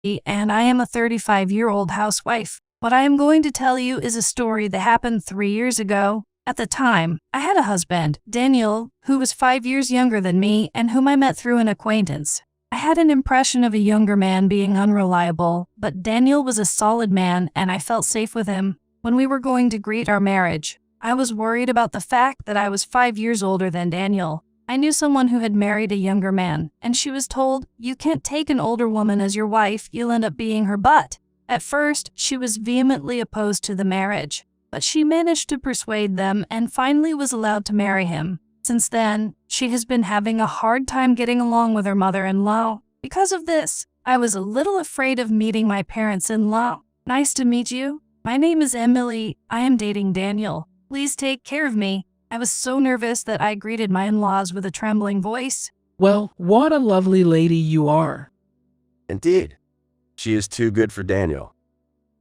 and I am a 35-year-old housewife. What I am going to tell you is a story that happened 3 years ago. At the time, I had a husband, Daniel, who was 5 years younger than me and whom I met through an acquaintance. I had an impression of a younger man being unreliable, but Daniel was a solid man and I felt safe with him. When we were going to greet our marriage, I was worried about the fact that I was 5 years older than Daniel. I knew someone who had married a younger man, and she was told, "You can't take an older woman as your wife, you'll end up being her butt." At first, she was vehemently opposed to the marriage, but she managed to persuade them and finally was allowed to marry him. Since then, she has been having a hard time getting along with her mother-in-law. Because of this, I was a little afraid of meeting my parents-in-law. "Nice to meet you. My name is Emily. I am dating Daniel. Please take care of me." I was so nervous that I greeted my in-laws with a trembling voice. Well, what a lovely lady you are. Indeed. She is too good for Daniel.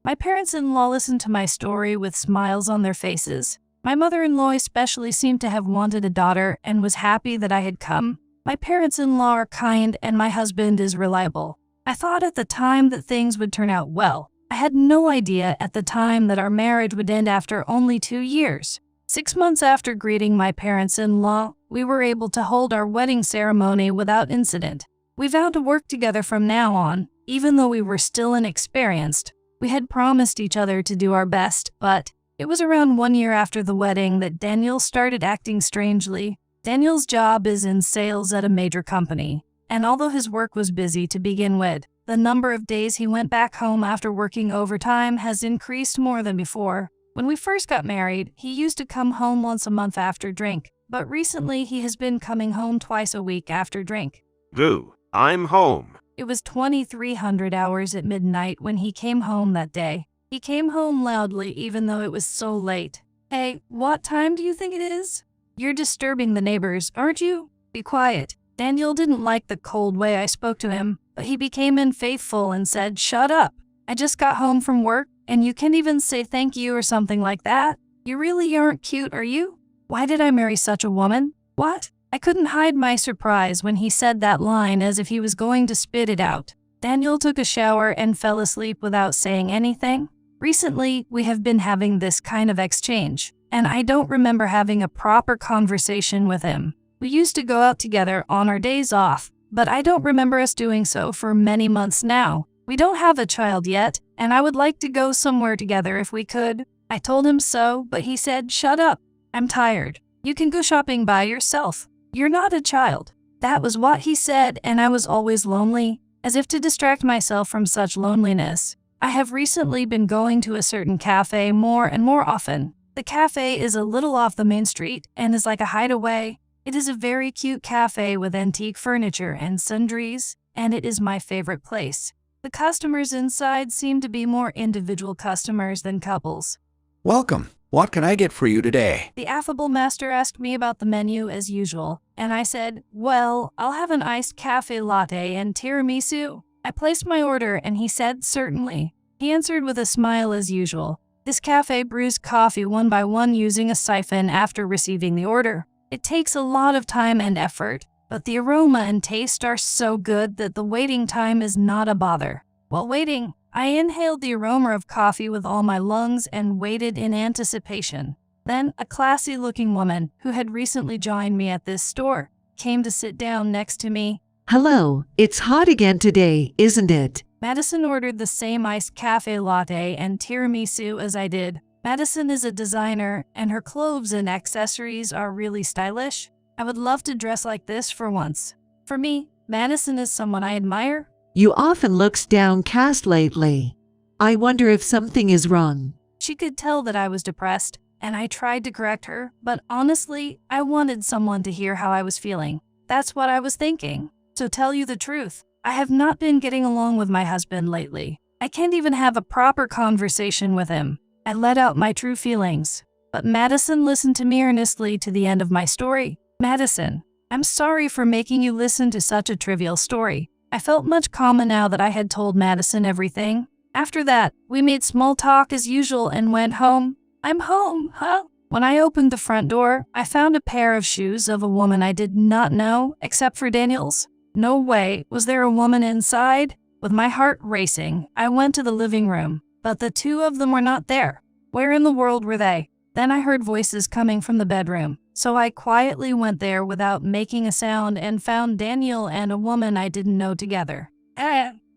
My parents-in-law listened to my story with smiles on their faces. My mother-in-law especially seemed to have wanted a daughter and was happy that I had come. My parents-in-law are kind and my husband is reliable. I thought at the time that things would turn out well. I had no idea at the time that our marriage would end after only 2 years. 6 months after greeting my parents-in-law, we were able to hold our wedding ceremony without incident. We vowed to work together from now on, even though we were still inexperienced. We had promised each other to do our best, but it was around 1 year after the wedding that Daniel started acting strangely. Daniel's job is in sales at a major company, and although his work was busy to begin with, the number of days he went back home after working overtime has increased more than before. When we first got married, he used to come home once a month after drink, but recently he has been coming home twice a week after drink. Boo, I'm home. It was 2300 hours at midnight when he came home that day. He came home loudly even though it was so late. "Hey, what time do you think it is? You're disturbing the neighbors, aren't you? Be quiet." Daniel didn't like the cold way I spoke to him, but he became unfaithful and said, "Shut up. I just got home from work, and you can't even say thank you or something like that. You really aren't cute, are you? Why did I marry such a woman? What?" I couldn't hide my surprise when he said that line as if he was going to spit it out. Daniel took a shower and fell asleep without saying anything. Recently, we have been having this kind of exchange, and I don't remember having a proper conversation with him. We used to go out together on our days off, but I don't remember us doing so for many months now. We don't have a child yet, and I would like to go somewhere together if we could. I told him so, but he said, "Shut up. I'm tired. You can go shopping by yourself. You're not a child." That was what he said, and I was always lonely, as if to distract myself from such loneliness. I have recently been going to a certain cafe more and more often. The cafe is a little off the main street and is like a hideaway. It is a very cute cafe with antique furniture and sundries, and it is my favorite place. The customers inside seem to be more individual customers than couples. Welcome. What can I get for you today? The affable master asked me about the menu as usual, and I said, "Well, I'll have an iced cafe latte and tiramisu." I placed my order and he said, "Certainly." He answered with a smile as usual. This cafe brews coffee one by one using a siphon after receiving the order. It takes a lot of time and effort, but the aroma and taste are so good that the waiting time is not a bother. While waiting, I inhaled the aroma of coffee with all my lungs and waited in anticipation. Then, a classy-looking woman, who had recently joined me at this store, came to sit down next to me. "Hello, it's hot again today, isn't it?" Madison ordered the same iced cafe latte and tiramisu as I did. Madison is a designer, and her clothes and accessories are really stylish. I would love to dress like this for once. For me, Madison is someone I admire. "You often looks downcast lately. I wonder if something is wrong." She could tell that I was depressed, and I tried to correct her, but honestly, I wanted someone to hear how I was feeling. That's what I was thinking. So tell you the truth, I have not been getting along with my husband lately. I can't even have a proper conversation with him. I let out my true feelings. But Madison listened to me earnestly to the end of my story. "Madison, I'm sorry for making you listen to such a trivial story." I felt much calmer now that I had told Madison everything. After that, we made small talk as usual and went home. "I'm home, huh?" When I opened the front door, I found a pair of shoes of a woman I did not know, except for Daniel's. No way, was there a woman inside? With my heart racing, I went to the living room, but the two of them were not there. Where in the world were they? Then I heard voices coming from the bedroom, so I quietly went there without making a sound and found Daniel and a woman I didn't know together.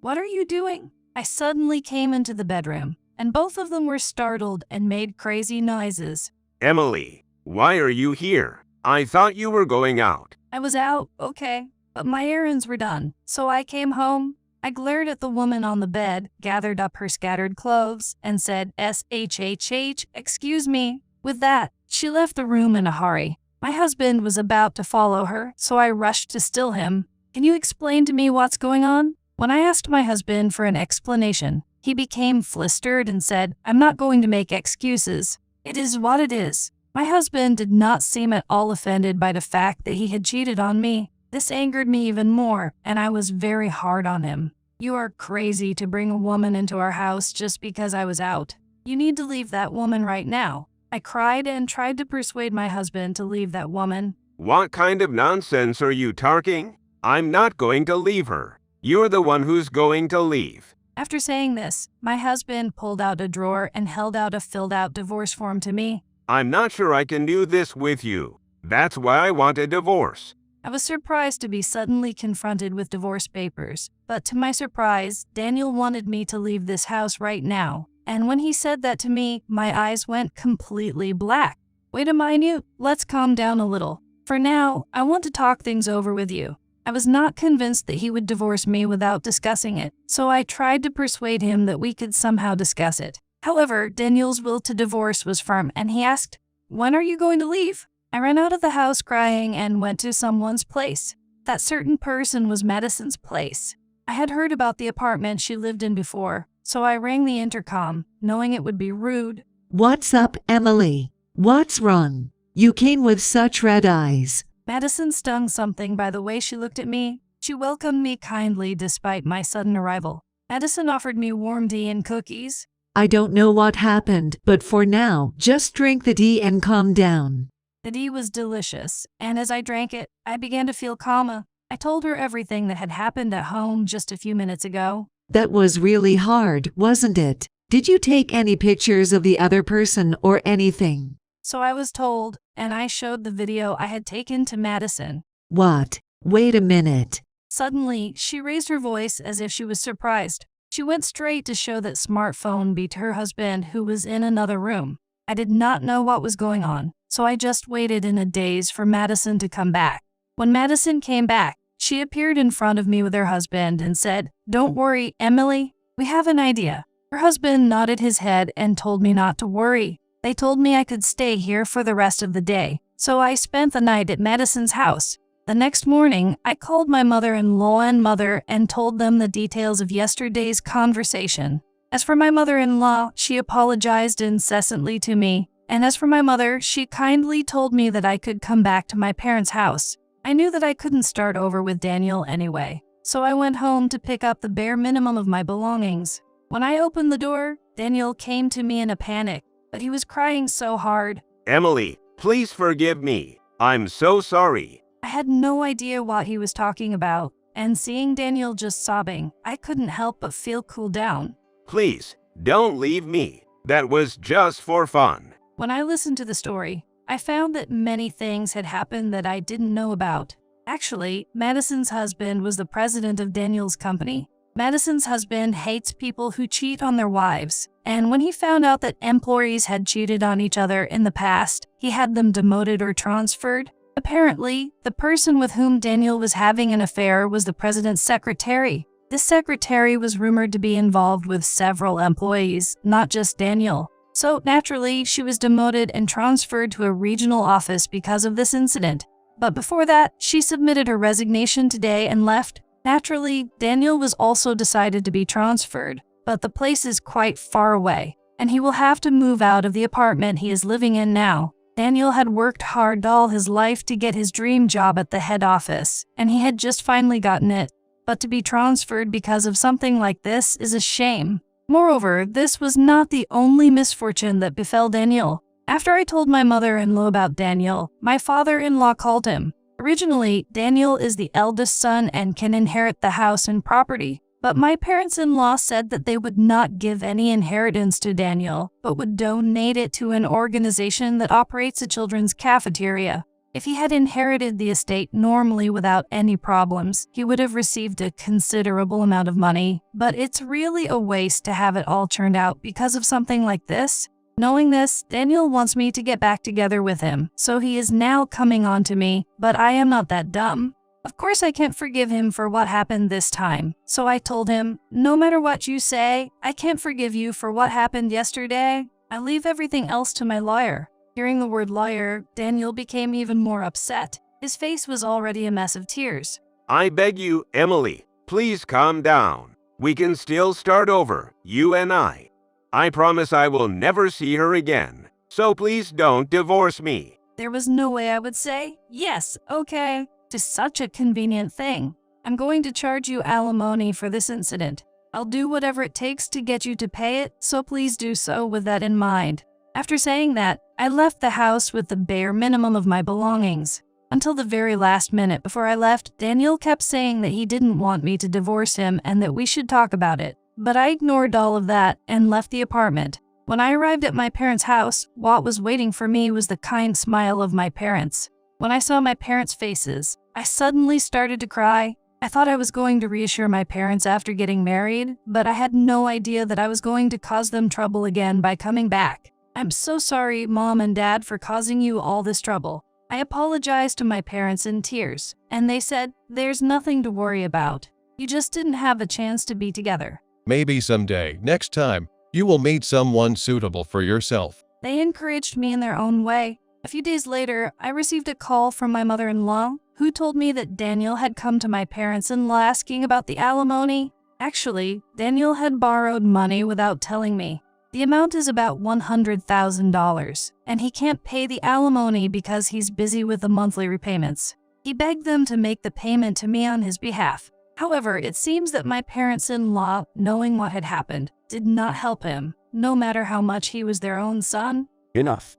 What are you doing? I suddenly came into the bedroom, and both of them were startled and made crazy noises. Emily, why are you here? I thought you were going out. I was out, okay, but my errands were done, so I came home. I glared at the woman on the bed, gathered up her scattered clothes, and said, "SHHH, excuse me." With that, she left the room in a hurry. My husband was about to follow her, so I rushed to still him. "Can you explain to me what's going on?" When I asked my husband for an explanation, he became flustered and said, "I'm not going to make excuses. It is what it is." My husband did not seem at all offended by the fact that he had cheated on me. This angered me even more, and I was very hard on him. "You are crazy to bring a woman into our house just because I was out. You need to leave that woman right now." I cried and tried to persuade my husband to leave that woman. What kind of nonsense are you talking? I'm not going to leave her. You're the one who's going to leave. After saying this, my husband pulled out a drawer and held out a filled-out divorce form to me. I'm not sure I can do this with you. That's why I want a divorce. I was surprised to be suddenly confronted with divorce papers, but to my surprise, Daniel wanted me to leave this house right now. And when he said that to me, my eyes went completely black. Wait a minute, let's calm down a little. For now, I want to talk things over with you. I was not convinced that he would divorce me without discussing it, so I tried to persuade him that we could somehow discuss it. However, Daniel's will to divorce was firm, and he asked, "When are you going to leave?" I ran out of the house crying and went to someone's place. That certain person was Madison's place. I had heard about the apartment she lived in before, so I rang the intercom, knowing it would be rude. What's up, Emily? What's wrong? You came with such red eyes. Madison stung something by the way she looked at me. She welcomed me kindly despite my sudden arrival. Madison offered me warm tea and cookies. I don't know what happened, but for now, just drink the tea and calm down. The tea was delicious, and as I drank it, I began to feel calmer. I told her everything that had happened at home just a few minutes ago. That was really hard, wasn't it? Did you take any pictures of the other person or anything? So I was told, and I showed the video I had taken to Madison. What? Wait a minute. Suddenly, she raised her voice as if she was surprised. She went straight to show that smartphone to her husband, who was in another room. I did not know what was going on, so I just waited in a daze for Madison to come back. When Madison came back, she appeared in front of me with her husband and said, "Don't worry, Emily, we have an idea." Her husband nodded his head and told me not to worry. They told me I could stay here for the rest of the day, so I spent the night at Madison's house. The next morning, I called my mother-in-law and mother and told them the details of yesterday's conversation. As for my mother-in-law, she apologized incessantly to me, and as for my mother, she kindly told me that I could come back to my parents' house. I knew that I couldn't start over with Daniel anyway, so I went home to pick up the bare minimum of my belongings. When I opened the door, Daniel came to me in a panic, but he was crying so hard. Emily, please forgive me. I'm so sorry. I had no idea what he was talking about, and seeing Daniel just sobbing, I couldn't help but feel cooled down. Please, don't leave me. That was just for fun. When I listened to the story, I found that many things had happened that I didn't know about. Actually, Madison's husband was the president of Daniel's company. Madison's husband hates people who cheat on their wives, and when he found out that employees had cheated on each other in the past, he had them demoted or transferred. Apparently, the person with whom Daniel was having an affair was the president's secretary. This secretary was rumored to be involved with several employees, not just Daniel. So naturally, she was demoted and transferred to a regional office because of this incident. But before that, she submitted her resignation today and left. Naturally, Daniel was also decided to be transferred, but the place is quite far away, and he will have to move out of the apartment he is living in now. Daniel had worked hard all his life to get his dream job at the head office, and he had just finally gotten it. But to be transferred because of something like this is a shame. Moreover, this was not the only misfortune that befell Daniel. After I told my mother-in-law about Daniel, my father-in-law called him. Originally, Daniel is the eldest son and can inherit the house and property. but my parents-in-law said that they would not give any inheritance to Daniel, but would donate it to an organization that operates a children's cafeteria. If he had inherited the estate normally without any problems, he would have received a considerable amount of money, but it's really a waste to have it all turned out because of something like this. Knowing this, Daniel wants me to get back together with him, so he is now coming on to me, but I am not that dumb. Of course I can't forgive him for what happened this time, so I told him, no matter what you say, I can't forgive you for what happened yesterday. I leave everything else to my lawyer. Hearing the word lawyer, Daniel became even more upset. His face was already a mess of tears. I beg you, Emily, please calm down. We can still start over, you and I. I promise I will never see her again, so please don't divorce me. There was no way I would say, yes, okay, to such a convenient thing. I'm going to charge you alimony for this incident. I'll do whatever it takes to get you to pay it, so please do so with that in mind. After saying that, I left the house with the bare minimum of my belongings. Until the very last minute before I left, Daniel kept saying that he didn't want me to divorce him and that we should talk about it. But I ignored all of that and left the apartment. When I arrived at my parents' house, what was waiting for me was the kind smile of my parents. When I saw my parents' faces, I suddenly started to cry. I thought I was going to reassure my parents after getting married, but I had no idea that I was going to cause them trouble again by coming back. I'm so sorry, Mom and Dad, for causing you all this trouble. I apologized to my parents in tears, and they said, there's nothing to worry about. You just didn't have a chance to be together. Maybe someday, next time, you will meet someone suitable for yourself. They encouraged me in their own way. A few days later, I received a call from my mother-in-law, who told me that Daniel had come to my parents-in-law asking about the alimony. Actually, Daniel had borrowed money without telling me. The amount is about $100,000, and he can't pay the alimony because he's busy with the monthly repayments. He begged them to make the payment to me on his behalf. However, it seems that my parents-in-law, knowing what had happened, did not help him, no matter how much he was their own son. Enough.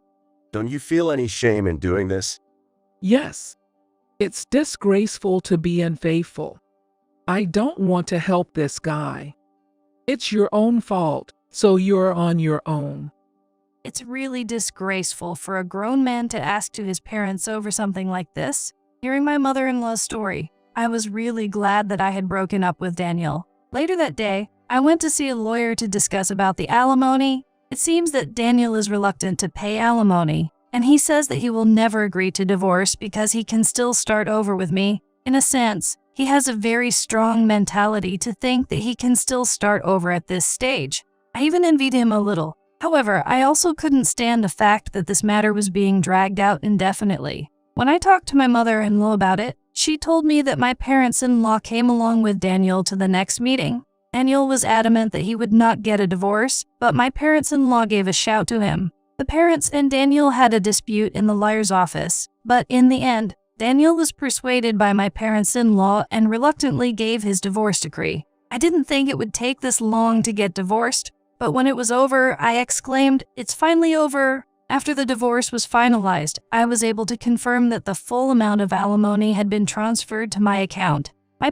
Don't you feel any shame in doing this? Yes. It's disgraceful to be unfaithful. I don't want to help this guy. It's your own fault, so you're on your own. It's really disgraceful for a grown man to ask to his parents over something like this. Hearing my mother-in-law's story, I was really glad that I had broken up with Daniel. Later that day, I went to see a lawyer to discuss about the alimony. It seems that Daniel is reluctant to pay alimony, and he says that he will never agree to divorce because he can still start over with me. In a sense, he has a very strong mentality to think that he can still start over at this stage. I even envied him a little. However, I also couldn't stand the fact that this matter was being dragged out indefinitely. When I talked to my mother-in-law about it, she told me that my parents-in-law came along with Daniel to the next meeting. Daniel was adamant that he would not get a divorce, but my parents-in-law gave a shout to him. The parents and Daniel had a dispute in the lawyer's office, but in the end, Daniel was persuaded by my parents-in-law and reluctantly gave his divorce decree. I didn't think it would take this long to get divorced, but when it was over, I exclaimed, "It's finally over!" After the divorce was finalized, I was able to confirm that the full amount of alimony had been transferred to my account. My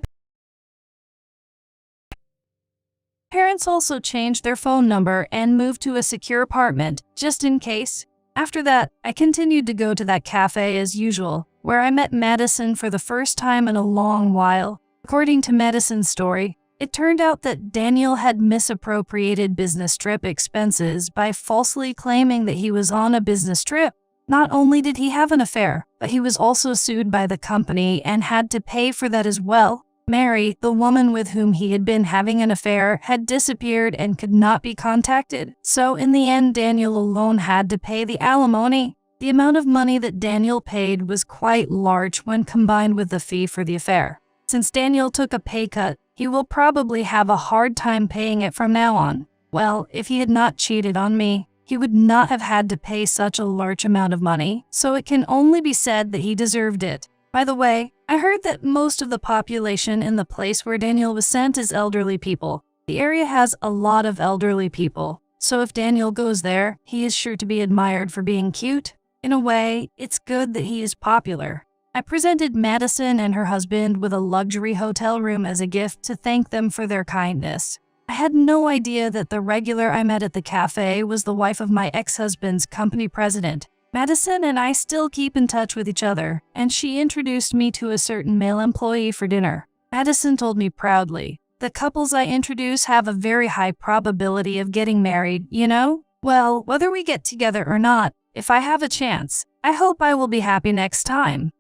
parents also changed their phone number and moved to a secure apartment, just in case. After that, I continued to go to that cafe as usual, where I met Madison for the first time in a long while. According to Madison's story, it turned out that Daniel had misappropriated business trip expenses by falsely claiming that he was on a business trip. Not only did he have an affair, but he was also sued by the company and had to pay for that as well. Mary, the woman with whom he had been having an affair, had disappeared and could not be contacted. So in the end, Daniel alone had to pay the alimony. The amount of money that Daniel paid was quite large when combined with the fee for the affair. Since Daniel took a pay cut, he will probably have a hard time paying it from now on. Well, if he had not cheated on me, he would not have had to pay such a large amount of money, so it can only be said that he deserved it. By the way, I heard that most of the population in the place where Daniel was sent is elderly people. The area has a lot of elderly people, so if Daniel goes there, he is sure to be admired for being cute. In a way, it's good that he is popular. I presented Madison and her husband with a luxury hotel room as a gift to thank them for their kindness. I had no idea that the regular I met at the cafe was the wife of my ex-husband's company president. Madison and I still keep in touch with each other, and she introduced me to a certain male employee for dinner. Madison told me proudly, "The couples I introduce have a very high probability of getting married, you know? Well, whether we get together or not, if I have a chance, I hope I will be happy next time."